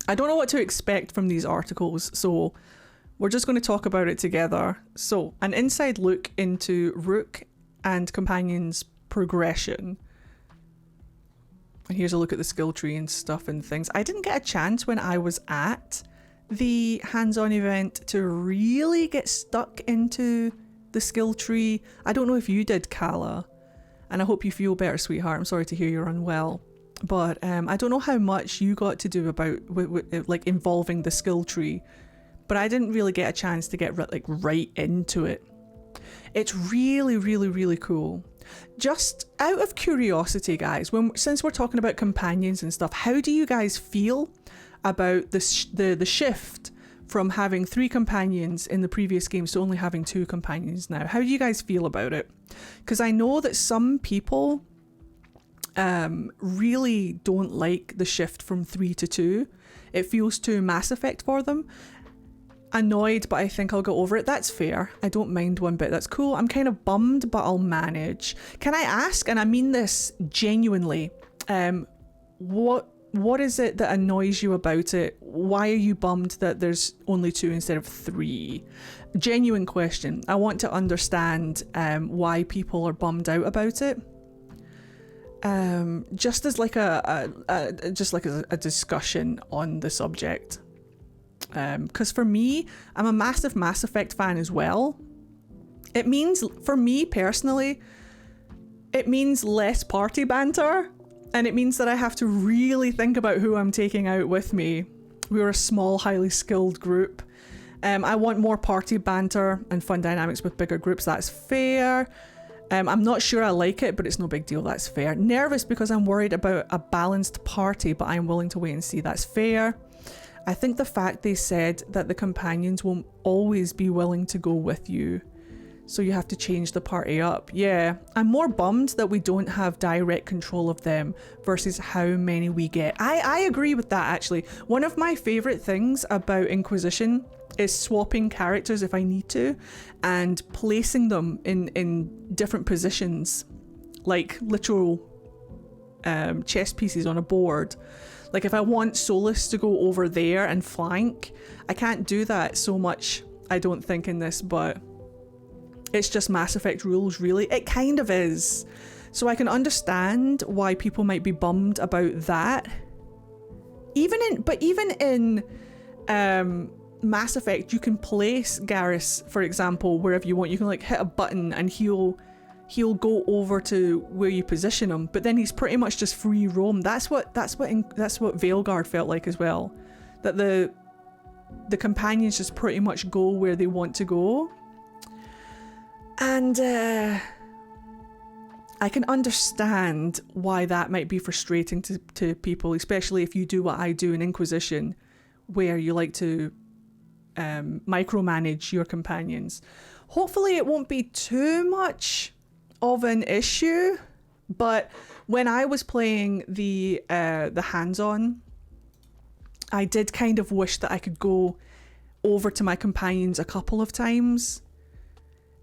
I don't know what to expect from these articles, so we're just going to talk about it together. So, an inside look into Rook and Companion's progression. And here's a look at the skill tree and stuff and things. I didn't get a chance when I was at the hands-on event to really get stuck into the skill tree. I don't know if you did, Kala, and I hope you feel better, sweetheart. I'm sorry to hear you're unwell. But I don't know how much you got to do about like involving the skill tree, but I didn't really get a chance to get like right into it. It's really, really, really cool. Just out of curiosity, guys, since we're talking about companions and stuff, how do you guys feel about the shift from having 3 companions in the previous games to only having 2 companions now? How do you guys feel about it? Because I know that some people really don't like the shift from 3 to 2. It feels too Mass Effect for them. Annoyed, but I think I'll go over it. That's fair. I don't mind one bit. That's cool. I'm kind of bummed, but I'll manage. Can I ask, and I mean this genuinely, what is it that annoys you about it? Why are you bummed that there's only 2 instead of 3? Genuine question. I want to understand why people are bummed out about it. Just as like a discussion on the subject. Because for me, I'm a massive Mass Effect fan as well. It means, for me personally, it means less party banter, and it means that I have to really think about who I'm taking out with me. We're a small, highly skilled group. I want more party banter and fun dynamics with bigger groups. That's fair. I'm not sure I like it, but it's no big deal. That's fair. Nervous because I'm worried about a balanced party, but I'm willing to wait and see. That's fair. I think the fact they said that the companions won't always be willing to go with you, so you have to change the party up. Yeah, I'm more bummed that we don't have direct control of them versus how many we get. I agree with that, actually. One of my favourite things about Inquisition is swapping characters if I need to, and placing them in different positions, like literal chess pieces on a board. Like if I want Solus to go over there and flank, I can't do that so much, I don't think, in this, but it's just Mass Effect rules, really. It kind of is. So I can understand why people might be bummed about that. Even in Mass Effect, you can place Garrus, for example, wherever you want. You can like hit a button and he'll go over to where you position him, but then he's pretty much just free roam. That's what Veilguard felt like as well. That the companions just pretty much go where they want to go. And I can understand why that might be frustrating to people, especially if you do what I do in Inquisition, where you like to micromanage your companions. Hopefully it won't be too much of an issue, but when I was playing the hands-on, I did kind of wish that I could go over to my companions a couple of times.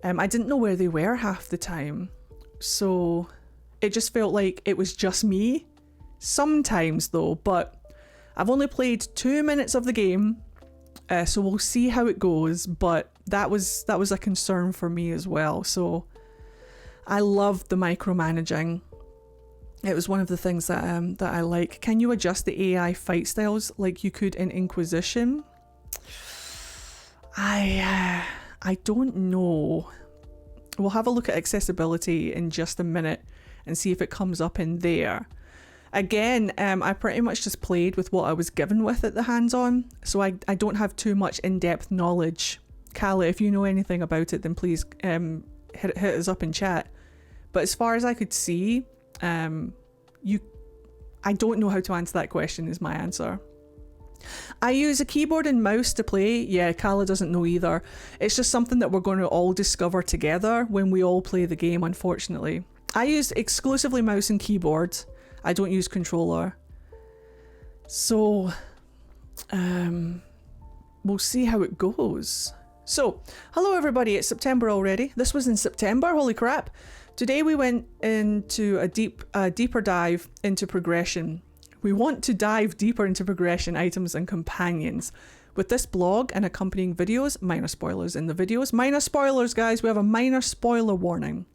I didn't know where they were half the time, so it just felt like it was just me. Sometimes though, but I've only played 2 minutes of the game, so we'll see how it goes, but that was a concern for me as well. So I loved the micromanaging. It was one of the things that I like. Can you adjust the AI fight styles like you could in Inquisition? I don't know. We'll have a look at accessibility in just a minute and see if it comes up in there. Again, I pretty much just played with what I was given with at the hands-on, so I don't have too much in-depth knowledge. Kala, if you know anything about it, then please hit us up in chat. But as far as I could see, I don't know how to answer that question is my answer. I use a keyboard and mouse to play. Yeah, Kala doesn't know either. It's just something that we're going to all discover together when we all play the game, unfortunately. I use exclusively mouse and keyboard. I don't use controller. So, we'll see how it goes. So, hello everybody, it's September already. This was in September, holy crap. Today we went into a deeper dive into progression. We want to dive deeper into progression, items, and companions. With this blog and accompanying videos, minor spoilers in the videos. Minor spoilers, guys, we have a minor spoiler warning.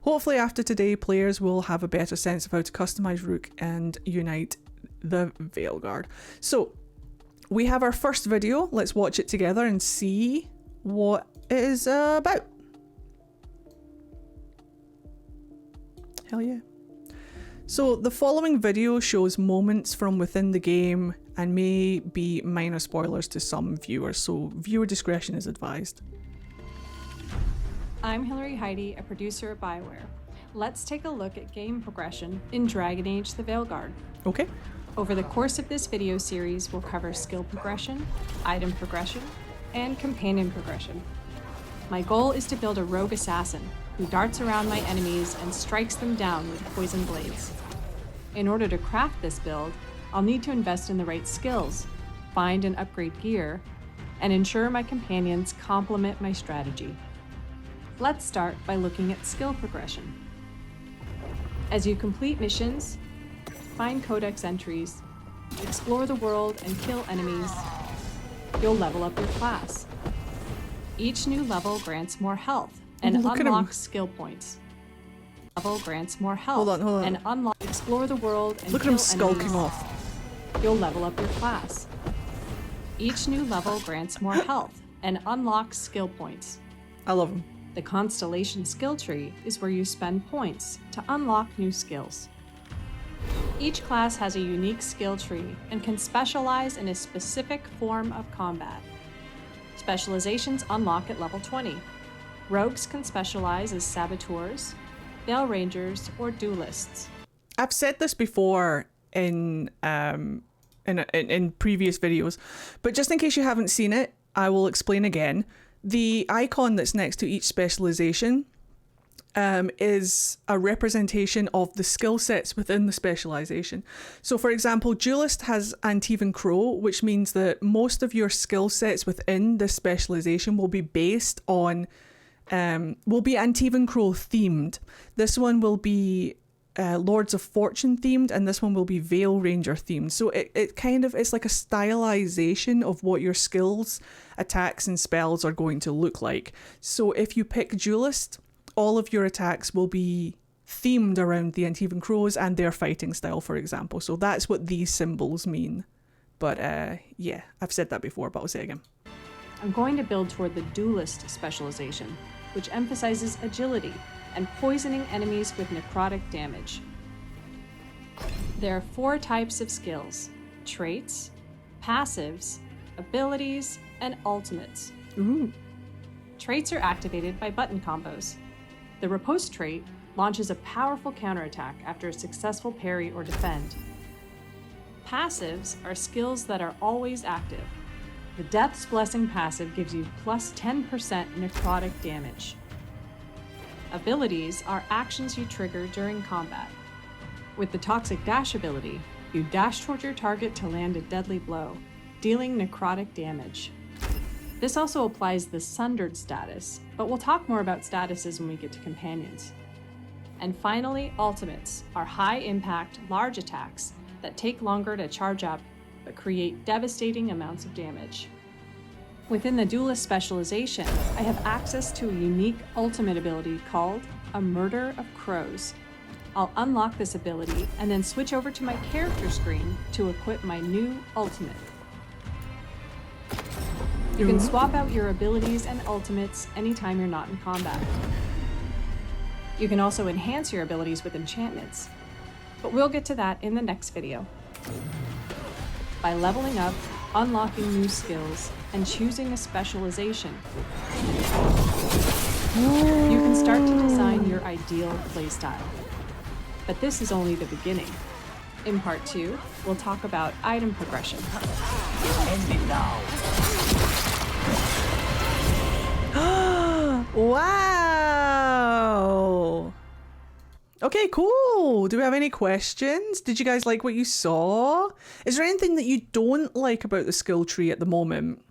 Hopefully after today, players will have a better sense of how to customize Rook and unite the Veilguard. So, we have our first video. Let's watch it together and see what it is about. Hell yeah. So the following video shows moments from within the game and may be minor spoilers to some viewers, so viewer discretion is advised. I'm Hilary Heidi, a producer at BioWare. Let's take a look at game progression in Dragon Age The Veilguard. Okay. Over the course of this video series, we'll cover skill progression, item progression, and companion progression. My goal is to build a rogue assassin who darts around my enemies and strikes them down with poison blades. In order to craft this build, I'll need to invest in the right skills, find and upgrade gear, and ensure my companions complement my strategy. Let's start by looking at skill progression. As you complete missions, find codex entries, explore the world, and kill enemies, you'll level up your class. Each new level grants more health and unlocks skill points. Level grants more health and explore the world and look kill at him skulking enemies. off. You'll level up your class. Each new level grants more health and unlocks skill points. I love him. The Constellation skill tree is where you spend points to unlock new skills. Each class has a unique skill tree and can specialize in a specific form of combat. Specializations unlock at level 20. Rogues can specialize as saboteurs, Veil Rangers, or duelists. I've said this before in previous videos, but just in case you haven't seen it, I will explain again. The icon that's next to each specialization is a representation of the skill sets within the specialization. So for example, Duelist has Antivan Crow, which means that most of your skill sets within this specialization will be based on, will be Antivan Crow themed. This one will be Lords of Fortune themed, and this one will be Veil Ranger themed. So it kind of, it's like a stylization of what your skills, attacks, and spells are going to look like. So if you pick Duelist, all of your attacks will be themed around the Antivan Crows and their fighting style, for example. So that's what these symbols mean. But yeah, I've said that before, but I'll say it again. I'm going to build toward the Duelist specialization, which emphasizes agility and poisoning enemies with necrotic damage. There are 4 types of skills: traits, passives, abilities, and ultimates. Ooh. Traits are activated by button combos. The Riposte trait launches a powerful counterattack after a successful parry or defend. Passives are skills that are always active. The Death's Blessing passive gives you plus 10% necrotic damage. Abilities are actions you trigger during combat. With the Toxic Dash ability, you dash toward your target to land a deadly blow, dealing necrotic damage. This also applies the Sundered status, but we'll talk more about statuses when we get to companions. And finally, ultimates are high-impact, large attacks that take longer to charge up, but create devastating amounts of damage. Within the Duelist specialization, I have access to a unique ultimate ability called a Murder of Crows. I'll unlock this ability and then switch over to my character screen to equip my new ultimate. You can swap out your abilities and ultimates anytime you're not in combat. You can also enhance your abilities with enchantments, but we'll get to that in the next video. By leveling up, unlocking new skills, and choosing a specialization, you can start to design your ideal playstyle. But this is only the beginning. In part 2, we'll talk about item progression. End it now. Wow. Okay, cool. Do we have any questions? Did you guys like what you saw? Is there anything that you don't like about the skill tree at the moment?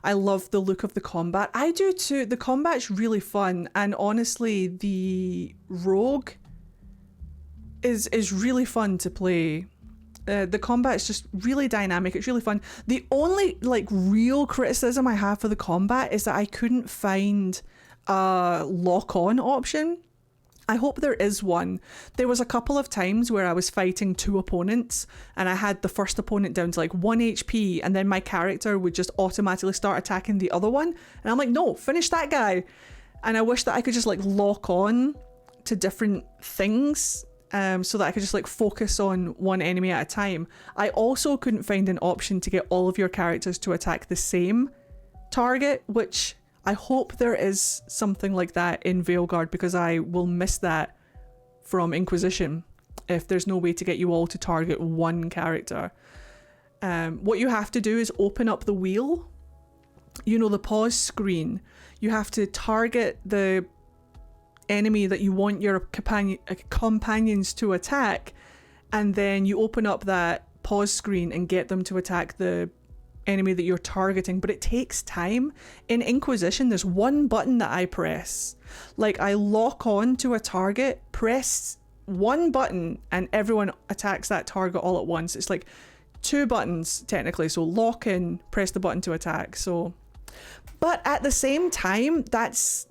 I love the look of the combat. I do too. The combat's really fun, and honestly, the rogue is really fun to play The combat is just really dynamic. It's really fun. The only like real criticism I have for the combat is that I couldn't find a lock-on option. I hope there is one. There was a couple of times where I was fighting 2 opponents and I had the first opponent down to like 1 HP and then my character would just automatically start attacking the other one. And I'm like, no, finish that guy. And I wish that I could just like lock on to different things so that I could just like focus on one enemy at a time. I also couldn't find an option to get all of your characters to attack the same target, which I hope there is something like that in Veilguard, because I will miss that from Inquisition if there's no way to get you all to target one character. What you have to do is open up the wheel, you know, the pause screen. You have to target the enemy that you want your companions to attack, and then you open up that pause screen and get them to attack the enemy that you're targeting. But it takes time. In Inquisition, there's one button that I press. Like, I lock on to a target, press one button, and everyone attacks that target all at once. It's like 2 buttons technically, so lock in, press the button to attack. So, but at the same time, that's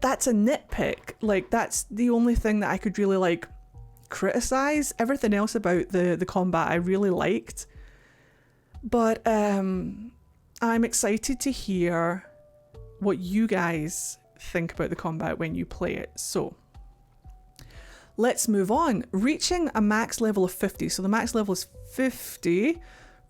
a nitpick. Like, that's the only thing that I could really like criticize. Everything else about the combat I really liked. But I'm excited to hear what you guys think about the combat when you play it. So let's move on. Reaching a max level of 50. So the max level is 50.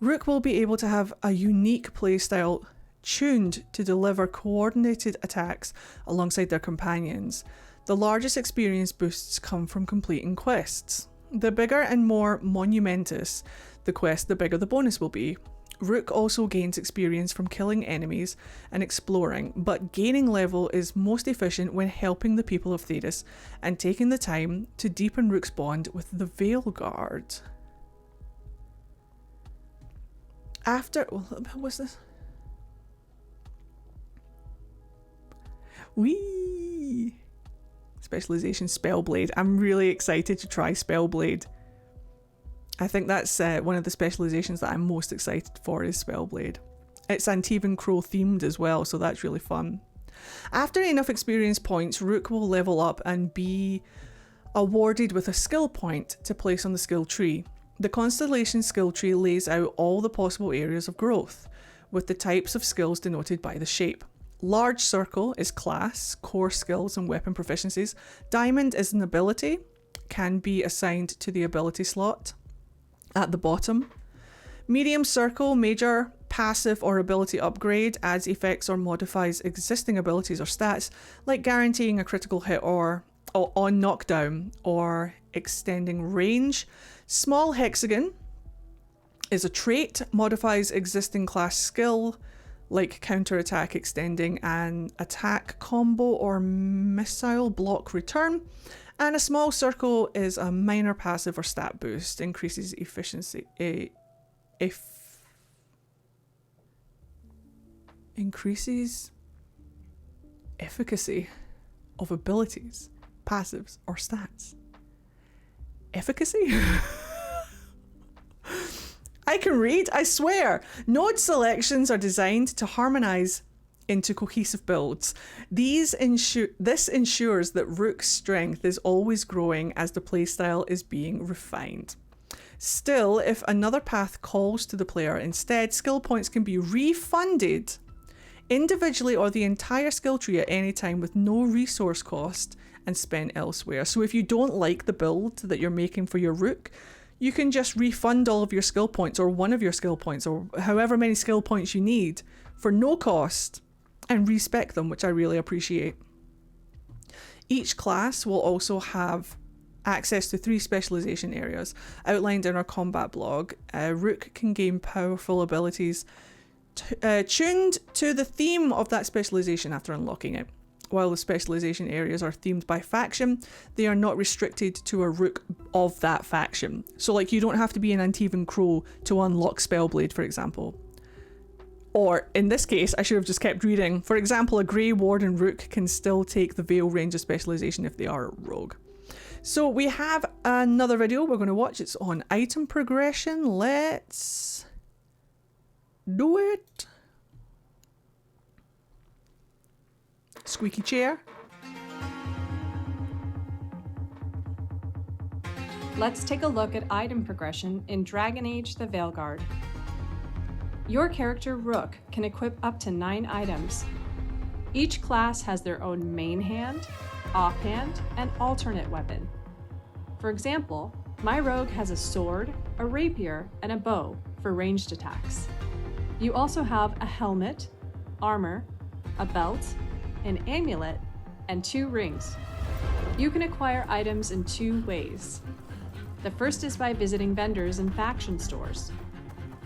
Rook will be able to have a unique playstyle tuned to deliver coordinated attacks alongside their companions. The largest experience boosts come from completing quests. The bigger and more monumentous the quest, the bigger the bonus will be. Rook also gains experience from killing enemies and exploring, but gaining level is most efficient when helping the people of Thedas and taking the time to deepen Rook's bond with the Veilguard. What's this? Whee! Specialization Spellblade. I'm really excited to try Spellblade. I think that's one of the specializations that I'm most excited for is Spellblade. It's Antivan Crow themed as well, so that's really fun. After enough experience points, Rook will level up and be awarded with a skill point to place on the skill tree. The Constellation skill tree lays out all the possible areas of growth, with the types of skills denoted by the shape. Large circle is class, core skills and weapon proficiencies. Diamond is an ability, can be assigned to the ability slot at the bottom. Medium circle, major, passive or ability upgrade, adds effects or modifies existing abilities or stats, like guaranteeing a critical hit or on knockdown or extending range. Small hexagon is a trait, modifies existing class skill, like counterattack, extending an attack combo or missile block return. And a small circle is a minor passive or stat boost, increases efficiency, increases efficacy of abilities, passives or stats. Efficacy? I can read, I swear. Node selections are designed to harmonize into cohesive builds. This ensures that Rook's strength is always growing as the playstyle is being refined. Still, if another path calls to the player instead, skill points can be refunded individually or the entire skill tree at any time with no resource cost and spent elsewhere. So if you don't like the build that you're making for your Rook, you can just refund all of your skill points or one of your skill points or however many skill points you need for no cost and respec them, which I really appreciate. Each class will also have access to 3 specialization areas outlined in our combat blog. Rook can gain powerful abilities tuned to the theme of that specialization after unlocking it. While the specialization areas are themed by faction, they are not restricted to a Rook of that faction. So like, you don't have to be an Antivan Crow to unlock Spellblade, for example. Or in this case, I should have just kept reading. For example, a Grey Warden Rook can still take the Veil Ranger specialization if they are a rogue. So we have another video we're going to watch. It's on item progression. Let's do it. Squeaky chair. Let's take a look at item progression in Dragon Age The Veilguard. Your character, Rook, can equip up to 9 items. Each class has their own main hand, offhand, and alternate weapon. For example, my rogue has a sword, a rapier, and a bow for ranged attacks. You also have a helmet, armor, a belt, an amulet, and 2 rings. You can acquire items in 2 ways. The first is by visiting vendors and faction stores.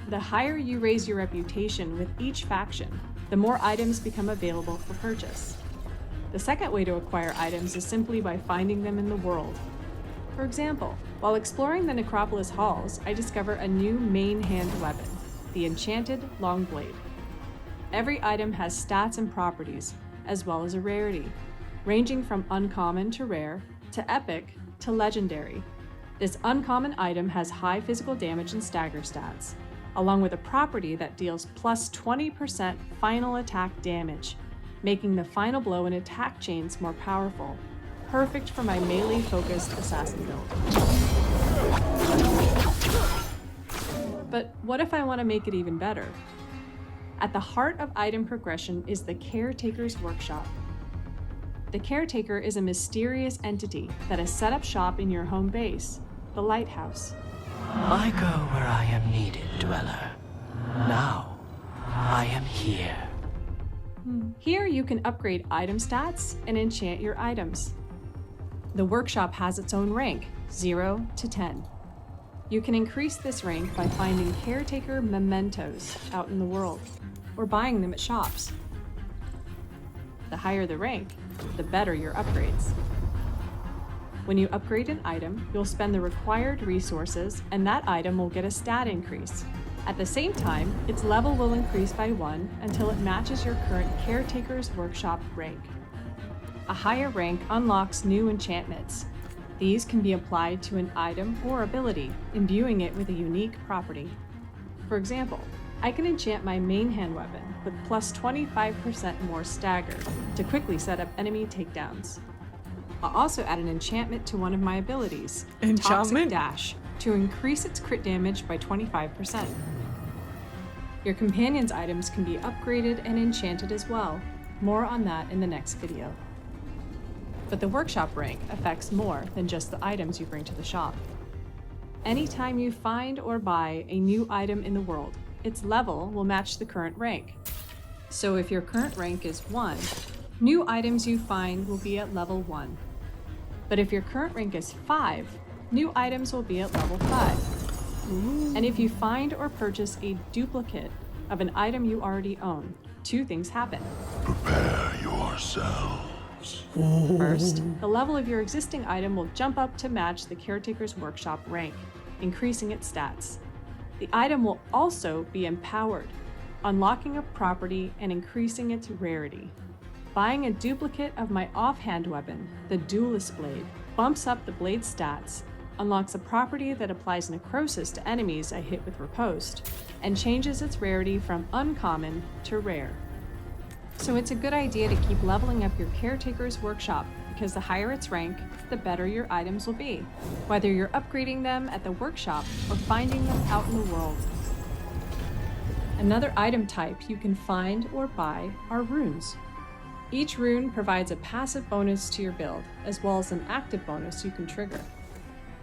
The higher you raise your reputation with each faction, the more items become available for purchase. The second way to acquire items is simply by finding them in the world. For example, while exploring the Necropolis halls, I discover a new main hand weapon, the Enchanted Long Blade. Every item has stats and properties, as well as a rarity, ranging from uncommon to rare, to epic, to legendary. This uncommon item has high physical damage and stagger stats, along with a property that deals plus 20% final attack damage, making the final blow and attack chains more powerful, perfect for my melee-focused assassin build. But what if I want to make it even better? At the heart of item progression is the Caretaker's Workshop. The Caretaker is a mysterious entity that has set up shop in your home base, the Lighthouse. I go where I am needed, Dweller. Now, I am here. Here you can upgrade item stats and enchant your items. The workshop has its own rank, 0 to 10. You can increase this rank by finding caretaker mementos out in the world, or buying them at shops. The higher the rank, the better your upgrades. When you upgrade an item, you'll spend the required resources, and that item will get a stat increase. At the same time, its level will increase by 1 until it matches your current Caretaker's Workshop rank. A higher rank unlocks new enchantments. These can be applied to an item or ability, imbuing it with a unique property. For example, I can enchant my main hand weapon with plus 25% more stagger to quickly set up enemy takedowns. I'll also add an enchantment to one of my abilities, Toxic Enchantment? Dash, to increase its crit damage by 25%. Your companion's items can be upgraded and enchanted as well. More on that in the next video. But the workshop rank affects more than just the items you bring to the shop. Anytime you find or buy a new item in the world, its level will match the current rank. So if your current rank is 1, new items you find will be at level 1. But if your current rank is 5, new items will be at level 5. And if you find or purchase a duplicate of an item you already own, 2 things happen. Prepare yourselves. First, the level of your existing item will jump up to match the Caretaker's Workshop rank, increasing its stats. The item will also be empowered, unlocking a property and increasing its rarity. Buying a duplicate of my offhand weapon, the Duelist Blade, bumps up the blade's stats, unlocks a property that applies necrosis to enemies I hit with riposte, and changes its rarity from uncommon to rare. So it's a good idea to keep leveling up your Caretaker's Workshop, because the higher its rank, the better your items will be, whether you're upgrading them at the workshop or finding them out in the world. Another item type you can find or buy are runes. Each rune provides a passive bonus to your build, as well as an active bonus you can trigger.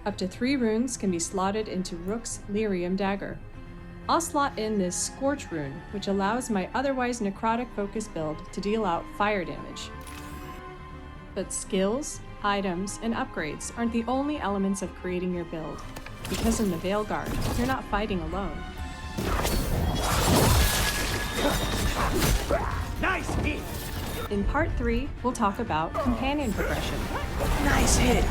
Up to 3 runes can be slotted into Rook's Lyrium Dagger. I'll slot in this Scorch rune, which allows my otherwise necrotic-focused build to deal out fire damage. But skills, items, and upgrades aren't the only elements of creating your build, because in the Veilguard, you're not fighting alone. Nice hit! In part 3, we'll talk about companion progression. Nice hit!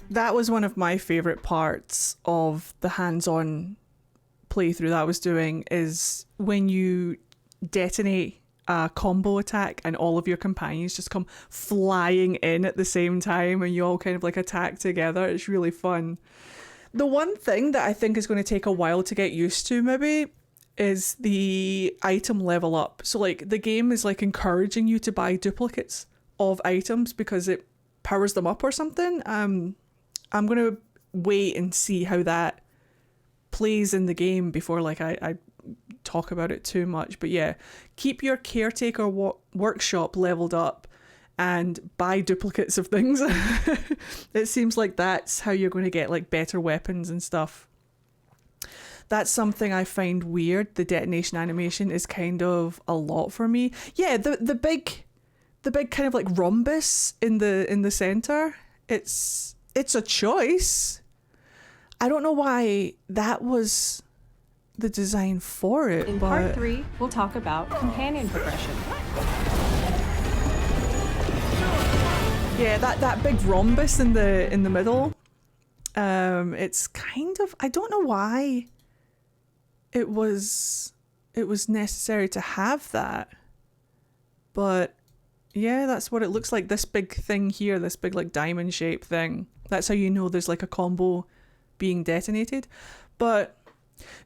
That was one of my favorite parts of the hands-on playthrough that I was doing, is when you detonate a combo attack and all of your companions just come flying in at the same time and you all kind of like attack together. It's really fun. The one thing that I think is going to take a while to get used to maybe is the item level up. So like the game is like encouraging you to buy duplicates of items because it powers them up or something. I'm going to wait and see how that plays in the game before like I talk about it too much. But yeah, keep your caretaker workshop leveled up and buy duplicates of things. It seems like that's how you're going to get like better weapons and stuff. That's something I find weird. The detonation animation is kind of a lot for me. Yeah, the big kind of like rhombus in the center. It's a choice. I don't know why that was the design for it. In part 3, we'll talk about companion progression. Yeah, that big rhombus in the middle. It's kind of, I don't know why it was necessary to have that, but yeah, that's what it looks like. This big thing here, this big like diamond shape thing. That's how you know there's like a combo being detonated. But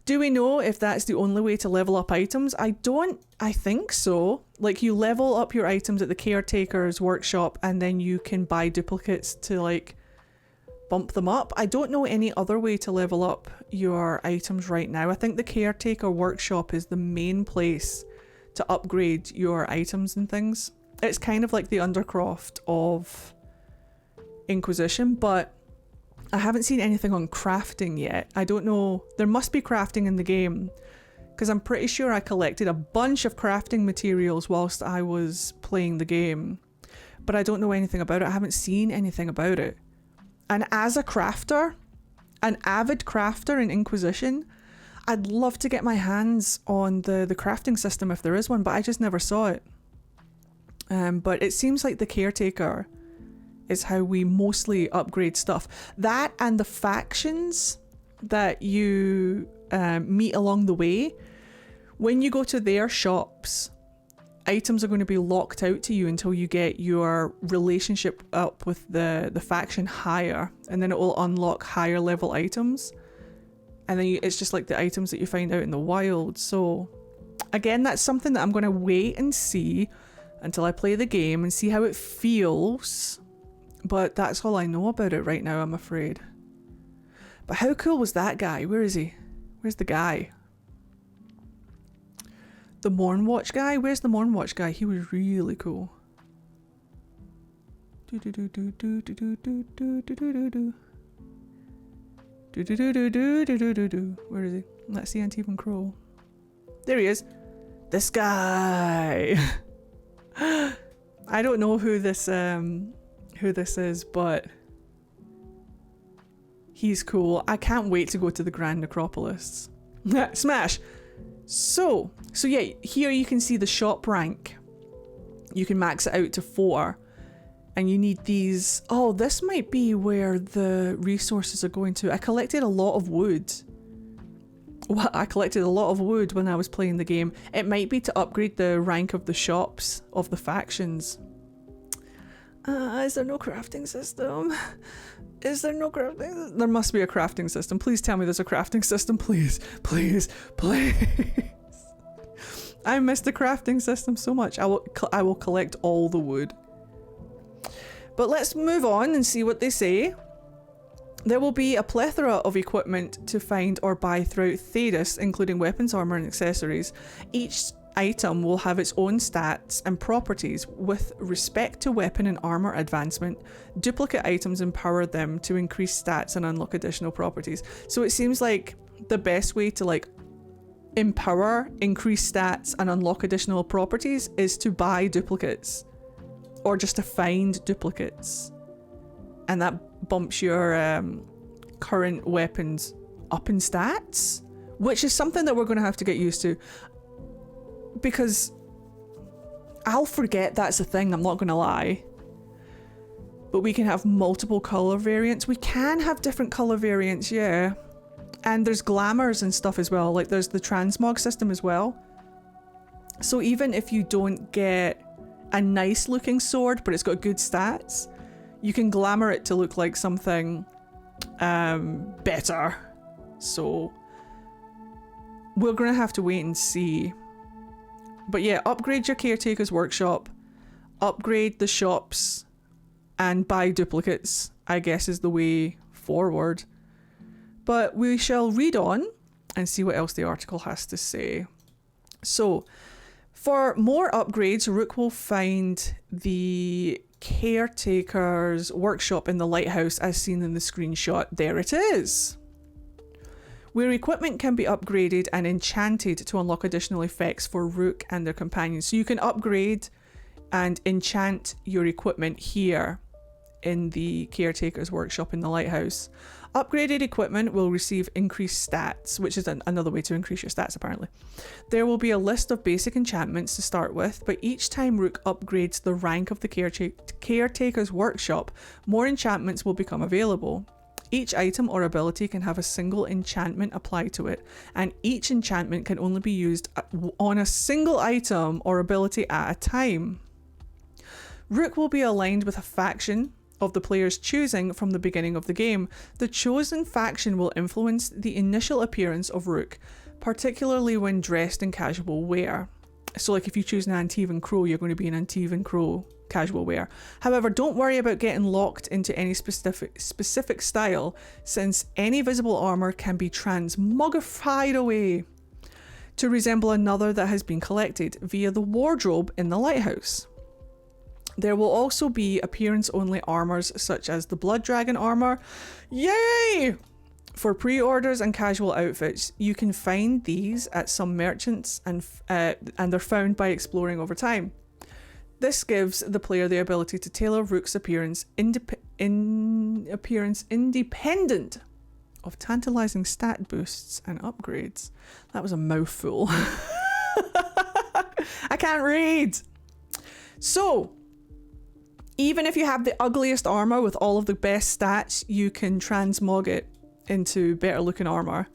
do we know if that's the only way to level up items? I think so. Like you level up your items at the caretaker's workshop and then you can buy duplicates to like bump them up. I don't know any other way to level up your items right now. I think the caretaker workshop is the main place to upgrade your items and things. It's kind of like the Undercroft of Inquisition, but I haven't seen anything on crafting yet. I don't know. There must be crafting in the game because I'm pretty sure I collected a bunch of crafting materials whilst I was playing the game, but I don't know anything about it. I haven't seen anything about it. And as a crafter, an avid crafter in Inquisition, I'd love to get my hands on the crafting system if there is one, but I just never saw it. But it seems like the caretaker is how we mostly upgrade stuff. That and the factions that you meet along the way. When you go to their shops, items are going to be locked out to you until you get your relationship up with the faction higher, and then it will unlock higher level items. And then it's just like the items that you find out in the wild. So again, that's something that I'm going to wait and see until I play the game and see how it feels. But that's all I know about it right now, I'm afraid. But how cool was that guy? Where is he? Where's the guy? The Mornwatch guy? Where's the Mornwatch guy? He was really cool. Where is he? Let's see Antivan Crow. There he is. This guy. I don't know who this is, but he's cool. I can't wait to go to the Grand Necropolis. Smash! So yeah, here you can see the shop rank. You can max it out to 4. And you need these. Oh, this might be where the resources are going to. I collected a lot of wood. Well, I collected a lot of wood when I was playing the game. It might be to upgrade the rank of the shops of the factions. Is there no crafting system? Is there no crafting? There must be a crafting system. Please tell me there's a crafting system. Please, please, please. I miss the crafting system so much. I will collect all the wood. But let's move on and see what they say. There will be a plethora of equipment to find or buy throughout Thedas, including weapons, armor, and accessories. Each item will have its own stats and properties with respect to weapon and armor advancement. Duplicate items empower them to increase stats and unlock additional properties. So it seems like the best way to like empower, increase stats, and unlock additional properties is to buy duplicates. Or just to find duplicates. And that bumps your current weapons up in stats, which is something that we're going to have to get used to. Because I'll forget that's a thing, I'm not going to lie. But we can have multiple colour variants. We can have different colour variants, yeah. And there's glamours and stuff as well. Like there's the transmog system as well. So even if you don't get a nice looking sword, but it's got good stats, you can glamour it to look like something better. So we're gonna have to wait and see. But yeah, upgrade your caretaker's workshop, upgrade the shops, and buy duplicates, I guess, is the way forward. But we shall read on and see what else the article has to say. So, for more upgrades, Rook will find the caretaker's workshop in the lighthouse as seen in the screenshot. There it is! Where equipment can be upgraded and enchanted to unlock additional effects for Rook and their companions. So you can upgrade and enchant your equipment here in the caretaker's workshop in the lighthouse. Upgraded equipment will receive increased stats, which is another way to increase your stats apparently. There will be a list of basic enchantments to start with, but each time Rook upgrades the rank of the caretaker's workshop, more enchantments will become available. Each item or ability can have a single enchantment applied to it, and each enchantment can only be used on a single item or ability at a time. Rook will be aligned with a faction of the player's choosing from the beginning of the game. The chosen faction will influence the initial appearance of Rook, particularly when dressed in casual wear. So like if you choose an Antivan Crow, you're going to be an Antivan Crow casual wear. However, don't worry about getting locked into any specific style, since any visible armor can be transmogrified away to resemble another that has been collected via the wardrobe in the lighthouse. There will also be appearance-only armors such as the Blood Dragon armor. Yay! For pre-orders and casual outfits, you can find these at some merchants and they're found by exploring over time. This gives the player the ability to tailor Rook's appearance independent of tantalizing stat boosts and upgrades. That was a mouthful. I can't read! So, even if you have the ugliest armor with all of the best stats, you can transmog it into better looking armor.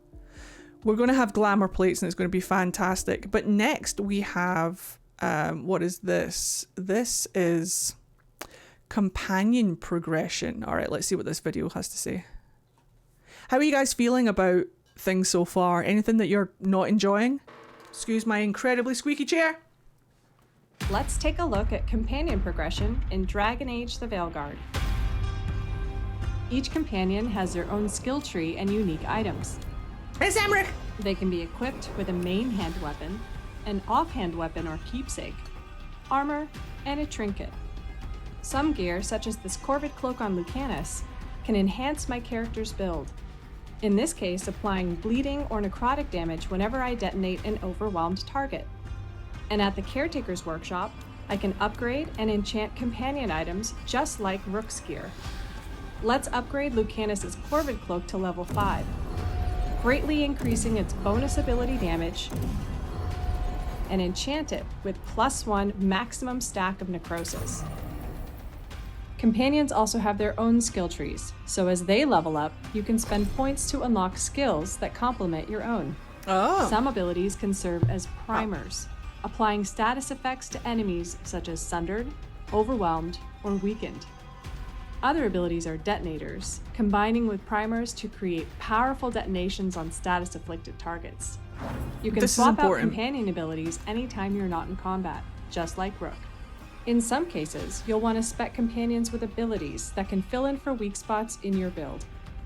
We're going to have glamour plates and it's going to be fantastic. But next we have, what is this? This is companion progression. All right, let's see what this video has to say. How are you guys feeling about things so far? Anything that you're not enjoying? Excuse my incredibly squeaky chair. Let's take a look at companion progression in Dragon Age The Veilguard. Each companion has their own skill tree and unique items. It's Emmerich! They can be equipped with a main hand weapon, an offhand weapon or keepsake, armor, and a trinket. Some gear, such as this Corvid cloak on Lucanus, can enhance my character's build. In this case, applying bleeding or necrotic damage whenever I detonate an overwhelmed target. And at the Caretaker's Workshop, I can upgrade and enchant companion items just like Rook's gear. Let's upgrade Lucanus' Corvid cloak to level 5, greatly increasing its bonus ability damage, and enchant it with +1 maximum stack of necrosis. Companions also have their own skill trees, so as they level up, you can spend points to unlock skills that complement your own. Oh. Some abilities can serve as primers, applying status effects to enemies such as sundered, overwhelmed, or weakened. Other abilities are detonators, combining with primers to create powerful detonations on status-afflicted targets. You can swap out companion abilities anytime you're not in combat, just like Rook. In some cases, you'll want to spec companions with abilities that can fill in for weak spots in your build.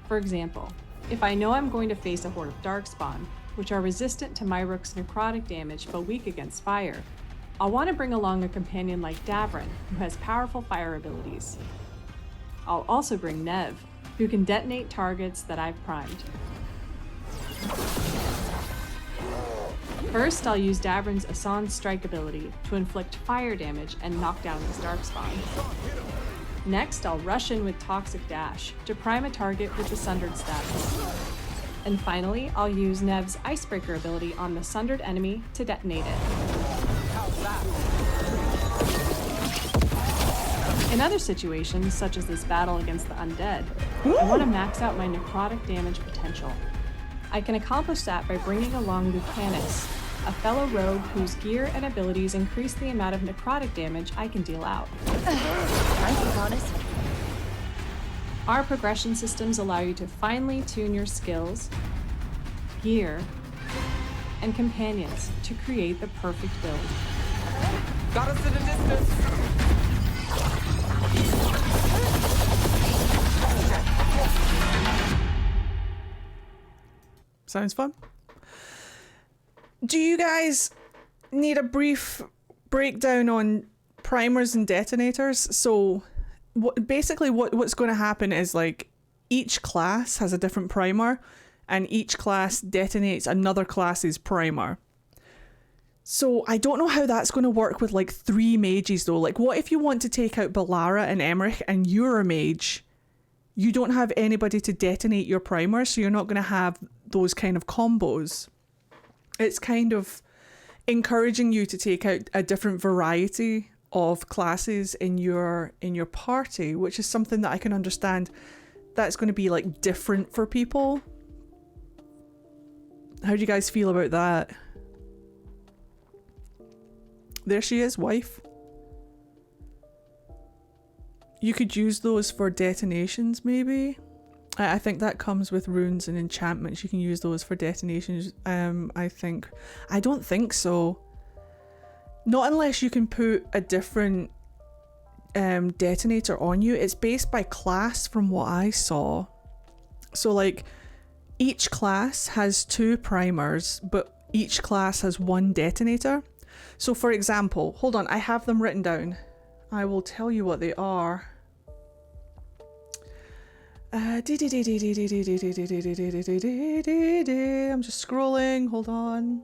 For example, if I know I'm going to face a horde of Darkspawn, which are resistant to my Rook's necrotic damage but weak against fire, I'll want to bring along a companion like Davrin, who has powerful fire abilities. I'll also bring Nev, who can detonate targets that I've primed. First, I'll use Davrin's Asan's Strike ability to inflict fire damage and knock down his Darkspawn. Next, I'll rush in with Toxic Dash to prime a target with the Sundered status. And finally, I'll use Nev's Icebreaker ability on the sundered enemy to detonate it. In other situations, such as this battle against the undead, I want to max out my necrotic damage potential. I can accomplish that by bringing along Lucanus, a fellow rogue whose gear and abilities increase the amount of necrotic damage I can deal out. Nice bonus. Our progression systems allow you to finely tune your skills, gear, and companions to create the perfect build. Got us in a distance. Sounds fun. Do you guys need a brief breakdown on primers and detonators? So basically what's going to happen is like each class has a different primer and each class detonates another class's primer. So I don't know how that's going to work with like 3 mages though. Like what if you want to take out Balara and Emmerich and you're a mage? You don't have anybody to detonate your primer, so you're not going to have those kind of combos. It's kind of encouraging you to take out a different variety of classes in your party, which is something that I can understand that's going to be like different for people. How do you guys feel about that? There she is, wife. You could use those for detonations, maybe. I think that comes with runes and enchantments. You can use those for detonations. I think. I don't think so. Not unless you can put a different detonator on you. It's based by class from what I saw. So like each class has 2 primers, but each class has 1 detonator. So for example, hold on, I have them written down. I will tell you what they are. I'm just scrolling, hold on.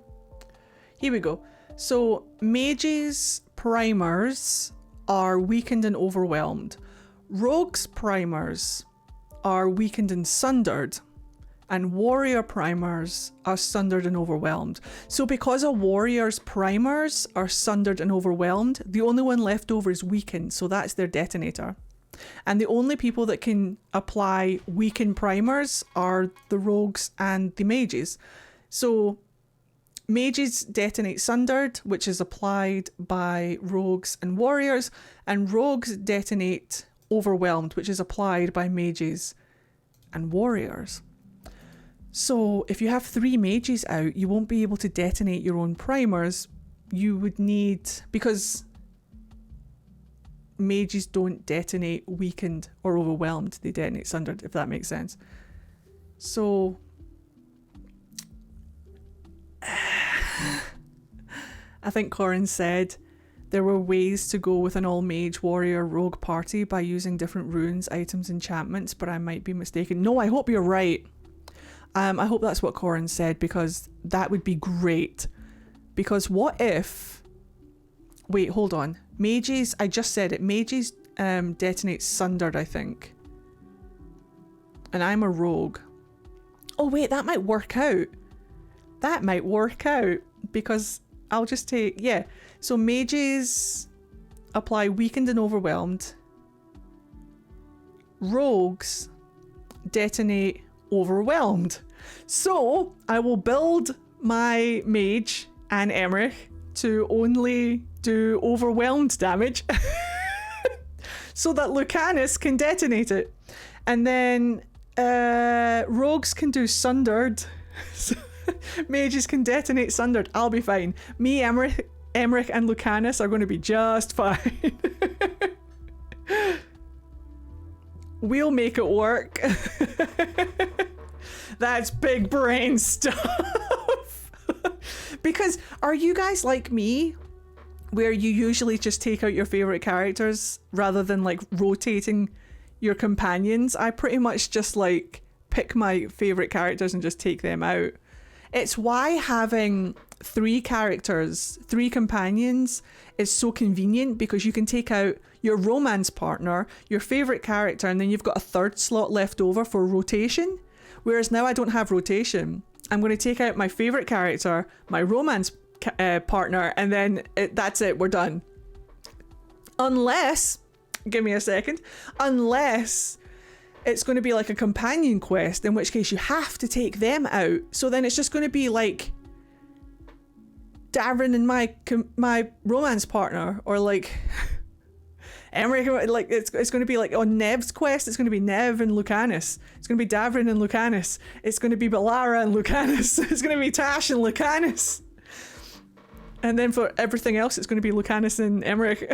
Here we go. So mages primers are weakened and overwhelmed. Rogues primers are weakened and sundered. And warrior primers are sundered and overwhelmed. So because a warrior's primers are sundered and overwhelmed, the only one left over is weakened, so that's their detonator. And the only people that can apply weakened primers are the rogues and the mages. So mages detonate sundered, which is applied by rogues and warriors, and rogues detonate overwhelmed, which is applied by mages and warriors. So if you have 3 mages out, you won't be able to detonate your own primers. You would need, because mages don't detonate weakened or overwhelmed, they detonate sundered, if that makes sense. So I think Corin said there were ways to go with an all mage warrior rogue party by using different runes, items, enchantments, but I might be mistaken. No, I hope you're right. I hope that's what Corin said, because that would be great. Because what if... Wait, hold on. Mages, I just said it. Mages detonate sundered, I think. And I'm a rogue. Oh wait, that might work out. That might work out. Because I'll just take... Yeah. So mages apply weakened and overwhelmed. Rogues detonate overwhelmed. So I will build my mage and Emmerich to only do overwhelmed damage so that Lucanus can detonate it, and then rogues can do sundered. Mages can detonate sundered. I'll be fine. Me, Emmerich and Lucanus are going to be just fine. We'll make it work. That's big brain stuff. Because are you guys like me, where you usually just take out your favorite characters rather than like rotating your companions? I pretty much just like pick my favorite characters and just take them out. It's why having 3 characters, 3 companions is so convenient, because you can take out your romance partner, your favorite character, and then you've got a 3rd slot left over for rotation. Whereas now I don't have rotation. I'm going to take out my favorite character, my romance partner, and then that's it, we're done. Unless, give me a second, unless it's going to be like a companion quest, in which case you have to take them out. So then it's just going to be like Davrin and my romance partner, or like Emmerich, like it's going to be like on Nev's quest, it's going to be Nev and Lucanus. It's going to be Davrin and Lucanus. It's going to be Belara and Lucanus. It's going to be Tash and Lucanus. And then for everything else, it's going to be Lucanus and Emmerich.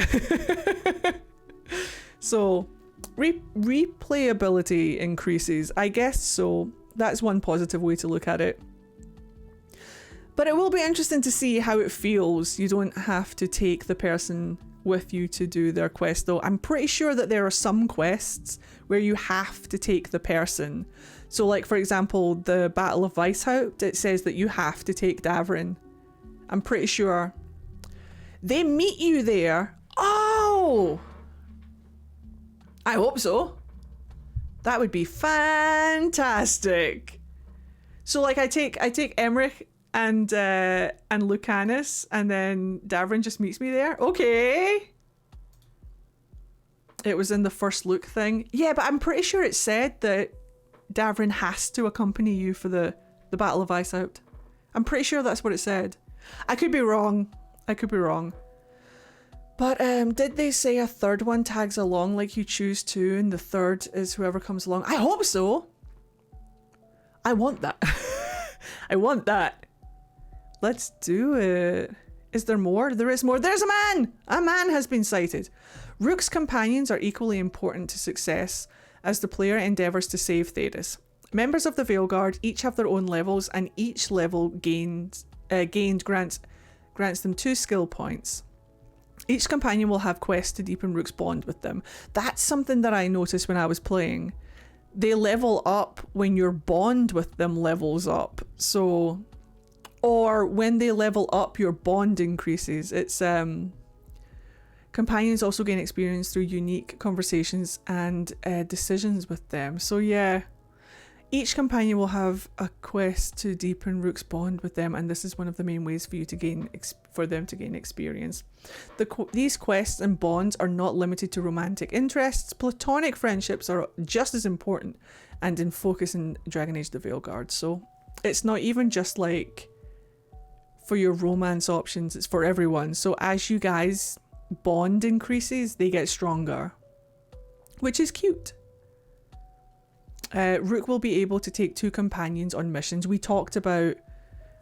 So replayability increases, I guess. So that's one positive way to look at it. But it will be interesting to see how it feels. You don't have to take the person with you to do their quest, though. I'm pretty sure that there are some quests where you have to take the person. So like, for example, the Battle of Weishaupt, it says that you have to take Davrin. I'm pretty sure. They meet you there. Oh! I hope so. That would be fantastic. So like I take Emmerich and Lucanus, and then Davrin just meets me there. Okay. It was in the first look thing. Yeah, but I'm pretty sure it said that Davrin has to accompany you for the Battle of Weishaupt. I'm pretty sure that's what it said. I could be wrong. But did they say a third one tags along, like you choose two and the third is whoever comes along? I hope so. I want that. I want that. Let's do it. Is there more? There is more. There's a man! A man has been sighted. Rook's companions are equally important to success as the player endeavours to save Thedas. Members of the Veilguard each have their own levels, and each level gained grants them 2 skill points. Each companion will have quests to deepen Rook's bond with them. That's something that I noticed when I was playing. They level up when your bond with them levels up. So, or when they level up, your bond increases. It's companions also gain experience through unique conversations and decisions with them. So yeah, each companion will have a quest to deepen Rook's bond with them, and this is one of the main ways for you to gain experience. These quests and bonds are not limited to romantic interests. Platonic friendships are just as important and in focus in Dragon Age The Veilguard. So it's not even just like for your romance options, it's for everyone. So as you guys bond increases, they get stronger, which is cute. Rook will be able to take 2 companions on missions. We talked about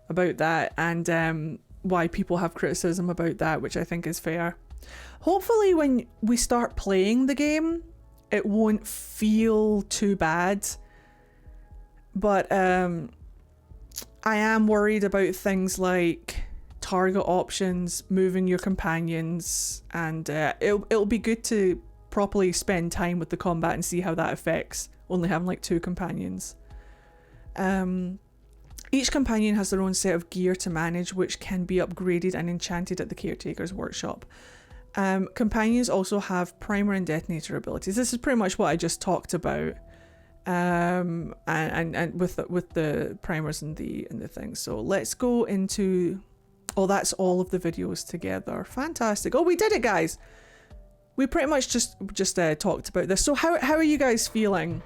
that, and why people have criticism about that, which I think is fair. Hopefully when we start playing the game, it won't feel too bad. But I am worried about things like target options, moving your companions, and it'll be good to properly spend time with the combat and see how that affects only having like 2 companions. Each companion has their own set of gear to manage, which can be upgraded and enchanted at the Caretaker's workshop. Companions also have primer and detonator abilities. This is pretty much what I just talked about, and with the primers and the things. So let's go into. Oh, that's all of the videos together. Fantastic. Oh, we did it, guys. We pretty much just talked about this. So how are you guys feeling?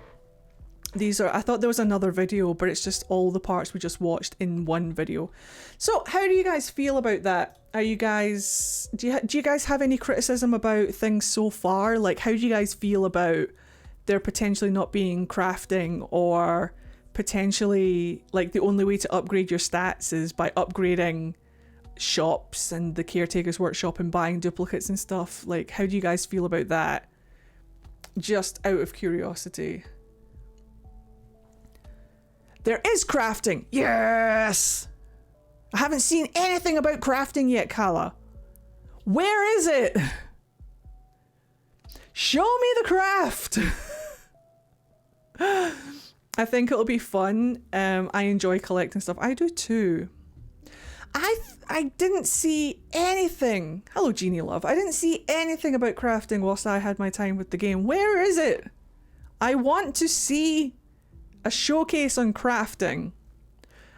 I thought there was another video, but it's just all the parts we just watched in one video. So how do you guys feel about that? Are you guys, do you guys have any criticism about things so far? Like, how do you guys feel about there potentially not being crafting, or potentially like the only way to upgrade your stats is by upgrading shops and the Caretaker's workshop and buying duplicates and stuff? Like, how do you guys feel about that? Just out of curiosity. There is crafting! Yes! I haven't seen anything about crafting yet, Kala. Where is it? Show me the craft! I think it'll be fun. I enjoy collecting stuff. I do too. I didn't see anything. Hello, Genie Love. I didn't see anything about crafting whilst I had my time with the game. Where is it? I want to see a showcase on crafting.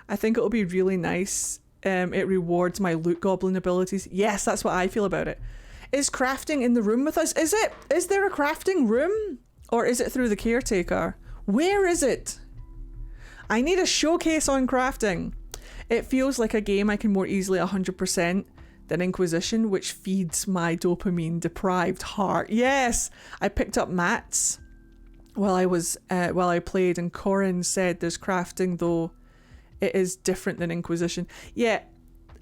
I think it'll be really nice. It rewards my loot goblin abilities. Yes, that's what I feel about it. Is crafting in the room with us? Is it? Is there a crafting room? Or is it through the Caretaker? Where is it? I need a showcase on crafting. It feels like a game I can more easily 100% than Inquisition, which feeds my dopamine deprived heart. Yes, I picked up mats while I played, and Corin said there's crafting, though it is different than Inquisition. Yeah,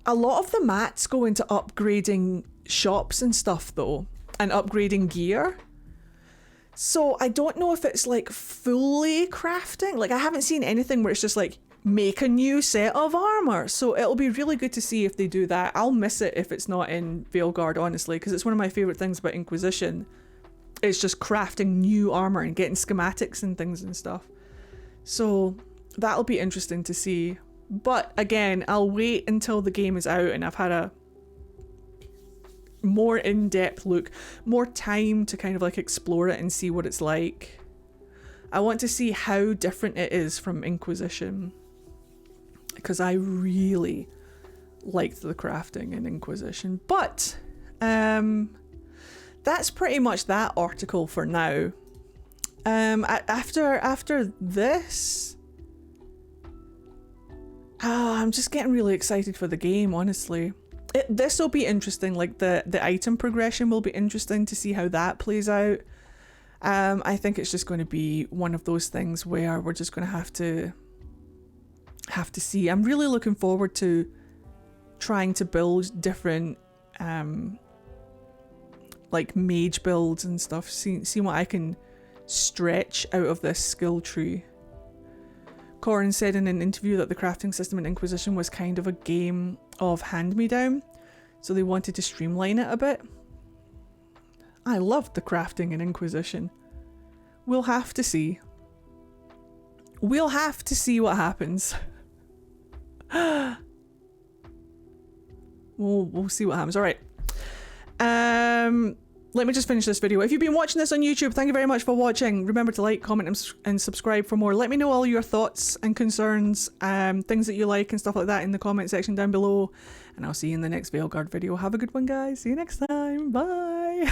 a lot of the mats go into upgrading shops and stuff though, and upgrading gear. So I don't know if it's like fully crafting. Like I haven't seen anything where it's just like make a new set of armor. So it'll be really good to see if they do that. I'll miss it if it's not in Veilguard, honestly, because it's one of my favorite things about Inquisition. It's just crafting new armor and getting schematics and things and stuff. So that'll be interesting to see. But again, I'll wait until the game is out and I've had a more in-depth look, more time to kind of like explore it and see what it's like. I want to see how different it is from Inquisition, because I really liked the crafting in Inquisition. But that's pretty much that article for now. After this, I'm just getting really excited for the game, honestly. This will be interesting, like the item progression will be interesting to see how that plays out. I think it's just going to be one of those things where we're just going to have to see. I'm really looking forward to trying to build different like mage builds and stuff, see what I can stretch out of this skill tree. Corin said in an interview that the crafting system in Inquisition was kind of a game of hand-me-down, so they wanted to streamline it a bit. I loved the crafting in Inquisition. We'll have to see. We'll have to see what happens. We'll see what happens. All right. Let me just finish this video. If you've been watching this on YouTube, thank you very much for watching. Remember to like, comment, and subscribe for more. Let me know all your thoughts and concerns, things that you like and stuff like that in the comment section down below. And I'll see you in the next Veilguard video. Have a good one, guys. See you next time. Bye.